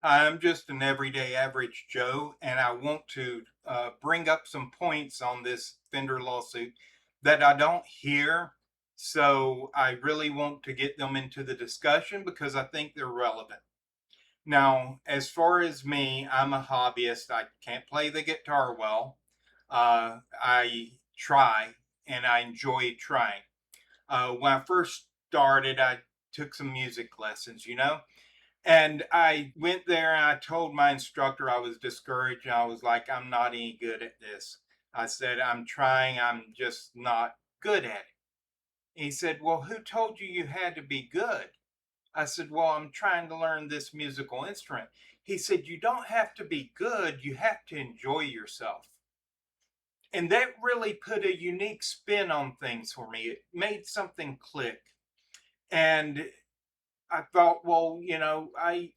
I'm just an everyday average Joe, and I want to bring up some points on this Fender lawsuit that I don't hear. So I really want to get them into the discussion because I think they're relevant. Now, as far as me, I'm a hobbyist. I can't play the guitar well. I try and I enjoy trying. When I first started, I took some music lessons. And I went there and I told my instructor I was discouraged. I was like, I'm not any good at this. I said, I'm trying, I'm just not good at it. He said, well, who told you you had to be good? I said, well, I'm trying to learn this musical instrument. He said, you don't have to be good, you have to enjoy yourself. And that really put a unique spin on things for me. It made something click. And I thought, well, I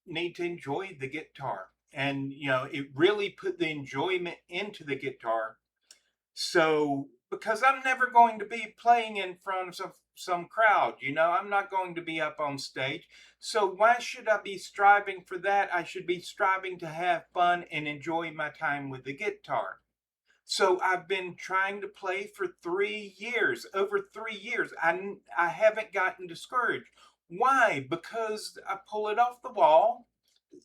need to enjoy the guitar. And, it really put the enjoyment into the guitar. So, because I'm never going to be playing in front of some crowd, I'm not going to be up on stage. So, why should I be striving for that? I should be striving to have fun and enjoy my time with the guitar. So, I've been trying to play for 3 years, over 3 years. I haven't gotten discouraged. Why? Because I pull it off the wall,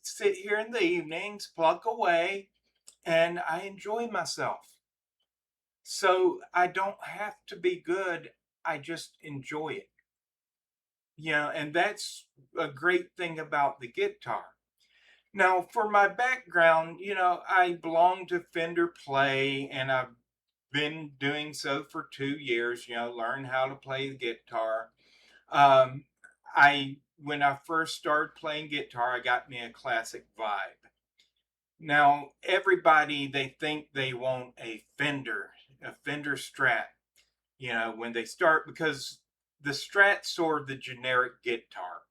sit here in the evenings, pluck away, and I enjoy myself. So I don't have to be good. I just enjoy it. And that's a great thing about the guitar. Now, for my background, I belong to Fender Play and I've been doing so for 2 years, learn how to play the guitar. Um, when I first started playing guitar, I got me a classic vibe. Now, everybody, they think they want a Fender Strat, when they start, because the Strat's sort of the generic guitar.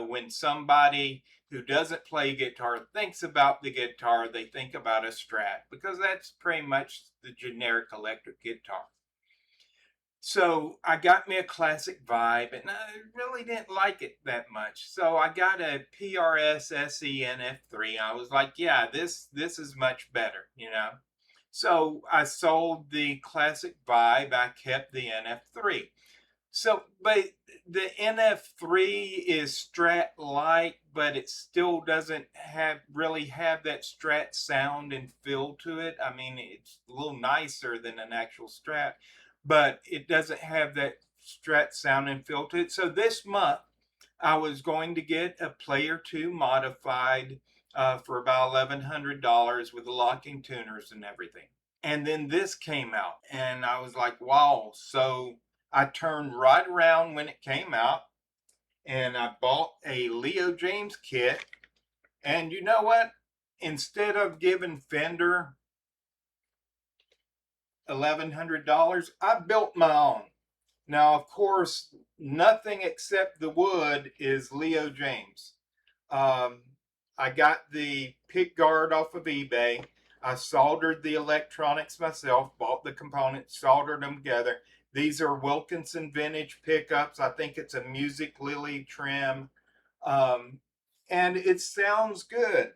When somebody who doesn't play guitar thinks about the guitar, they think about a Strat because that's pretty much the generic electric guitar. So I got me a classic vibe and I really didn't like it that much. So I got a PRS SENF3. I was like, yeah, this is much better. So I sold the classic vibe. I kept the NF3. So, but the NF3 is Strat like, but it still doesn't have that Strat sound and feel to it. I mean, it's a little nicer than an actual Strat, but it doesn't have that Strat sound and feel to it. So this month, I was going to get a Player 2 modified for about $1,100 with the locking tuners and everything. And then this came out, and I was like, wow. So I turned right around when it came out, and I bought a Leo James kit. And you know what? Instead of giving Fender $1,100, I built my own. Now, of course, nothing except the wood is Leo James. Um, I got the pick guard off of eBay. I soldered the electronics myself, bought the components, soldered them together. These are Wilkinson vintage pickups. I think it's a Music Lily trim. Um, and it sounds good.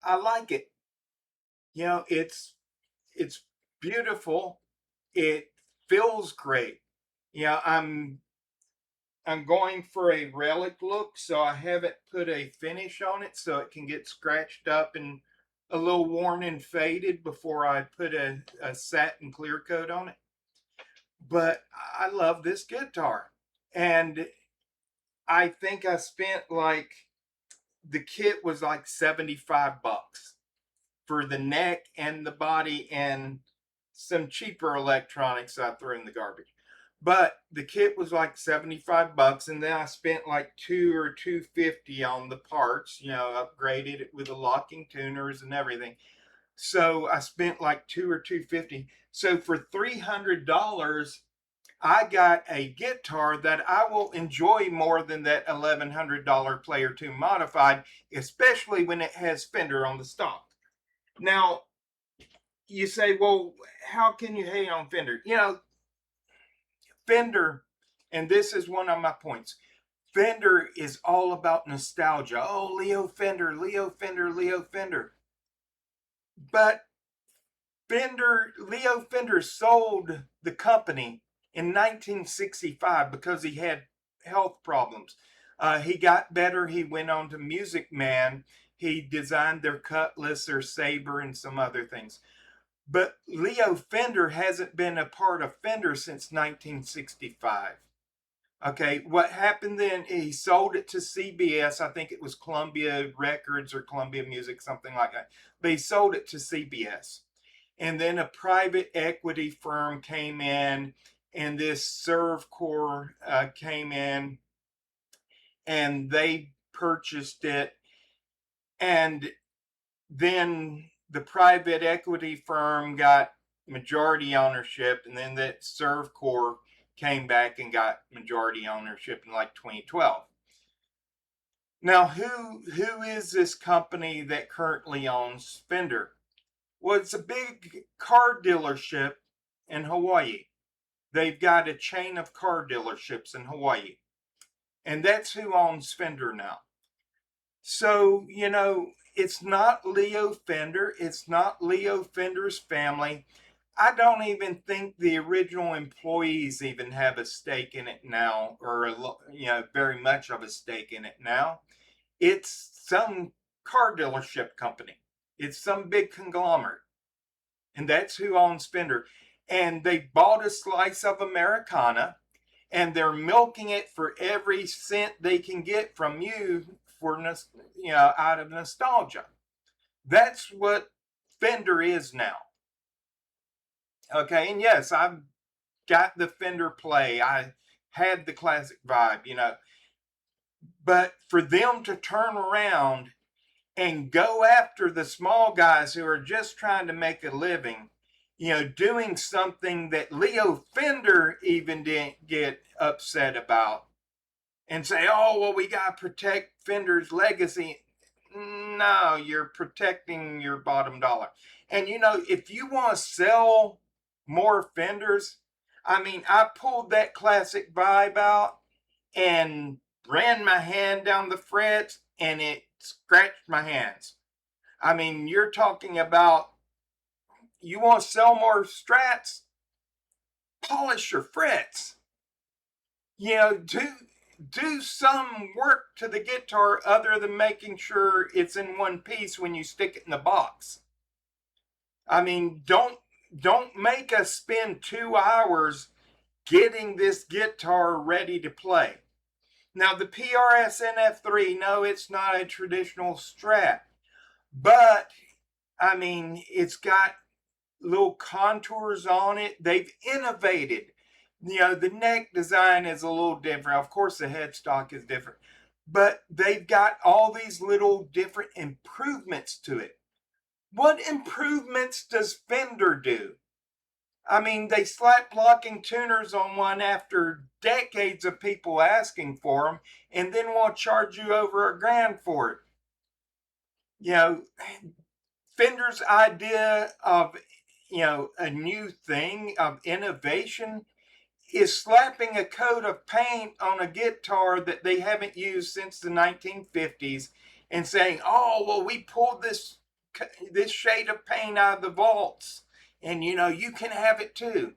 I like it. It's beautiful. It feels great. I'm going for a relic look, so I haven't put a finish on it so it can get scratched up and a little worn and faded before I put a satin clear coat on it. But I love this guitar. And I think I spent the kit was like 75 bucks for the neck and the body and some cheaper electronics I threw in the garbage. But the kit was like 75 bucks, and then I spent like 2 or 250 on the parts, upgraded it with the locking tuners and everything. So I spent like 2 or 250. So for $300, I got a guitar that I will enjoy more than that $1,100 Player 2 modified, especially when it has Fender on the stock. Now, you say, well, how can you hate on Fender? Fender, and this is one of my points. Fender is all about nostalgia. Oh, Leo Fender, Leo Fender, Leo Fender. But Leo Fender sold the company in 1965 because he had health problems. He got better. He went on to Music Man. He designed their Cutlass, their Saber, and some other things. But Leo Fender hasn't been a part of Fender since 1965. Okay, what happened then? He sold it to CBS. I think it was Columbia Records or Columbia Music, something like that. But he sold it to CBS. And then a private equity firm came in, and this Servcore came in, and they purchased it. And then the private equity firm got majority ownership, and then that Servcore came back and got majority ownership in like 2012. Now, who is this company that currently owns Fender? Well, it's a big car dealership in Hawaii. They've got a chain of car dealerships in Hawaii, and that's who owns Fender now. So, it's not Leo Fender. It's not Leo Fender's family. I don't even think the original employees even have a stake in it now, or very much of a stake in it now. It's some car dealership company. It's some big conglomerate, and that's who owns Fender. And they bought a slice of Americana, and they're milking it for every cent they can get from you for out of nostalgia. That's what Fender is now. Okay, and yes, I've got the Fender play. I had the classic vibe. But for them to turn around and go after the small guys who are just trying to make a living, doing something that Leo Fender even didn't get upset about, and say, oh, well, we got to protect Fender's legacy. No, you're protecting your bottom dollar. And if you want to sell more Fenders, I pulled that classic vibe out and ran my hand down the frets, and it scratched my hands. You're talking about, you want to sell more Strats? Polish your frets. Do some work to the guitar other than making sure it's in one piece when you stick it in the box. Don't make us spend 2 hours getting this guitar ready to play. Now, the PRS NF3, no, it's not a traditional Strat, but it's got little contours on it. They've innovated. The neck design is a little different. Of course, the headstock is different, but they've got all these little different improvements to it. What improvements does Fender do? They slap blocking tuners on one after decades of people asking for them, and then will charge you over $1,000 for it. Fender's idea of a new thing of innovation is slapping a coat of paint on a guitar that they haven't used since the 1950s and saying, oh, well, we pulled this shade of paint out of the vaults, and you can have it too.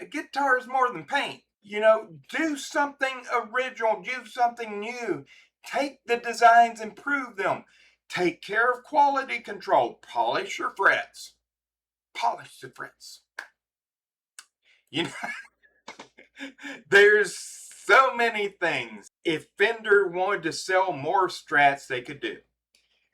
A guitar is more than paint. Do something original, do something new. Take the designs, improve them. Take care of quality control. Polish your frets. Polish the frets. There's so many things. If Fender wanted to sell more Strats, they could do.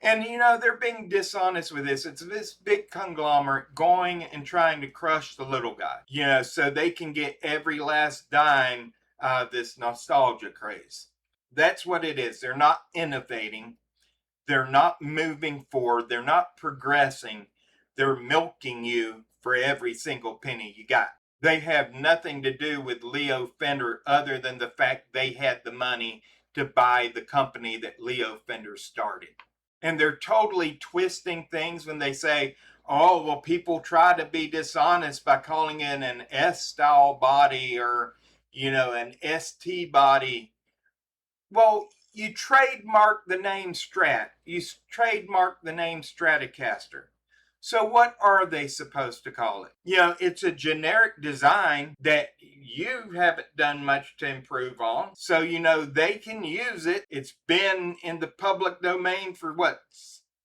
And they're being dishonest with this. It's this big conglomerate going and trying to crush the little guy, so they can get every last dime out of this nostalgia craze. That's what it is. They're not innovating. They're not moving forward. They're not progressing. They're milking you for every single penny you got. They have nothing to do with Leo Fender other than the fact they had the money to buy the company that Leo Fender started. And they're totally twisting things when they say, oh, well, people try to be dishonest by calling it an S-style body or, an ST body. Well, you trademark the name Strat. You trademark the name Stratocaster. So what are they supposed to call it? It's a generic design that you haven't done much to improve on. So, they can use it. It's been in the public domain for what,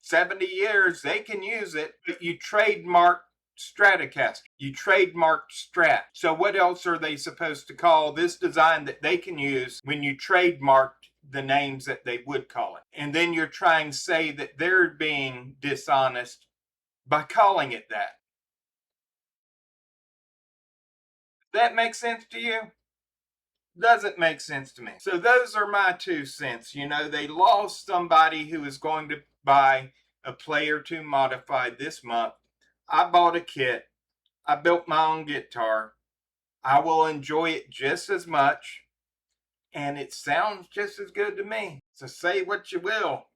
70 years? They can use it, but you trademark Stratocaster. You trademarked Strat. So what else are they supposed to call this design that they can use when you trademarked the names that they would call it? And then you're trying to say that they're being dishonest by calling it that. That makes sense to you? Doesn't make sense to me. So those are my 2 cents. They lost somebody who was going to buy a Player 2 modified this month. I bought a kit. I built my own guitar. I will enjoy it just as much, and it sounds just as good to me. So say what you will.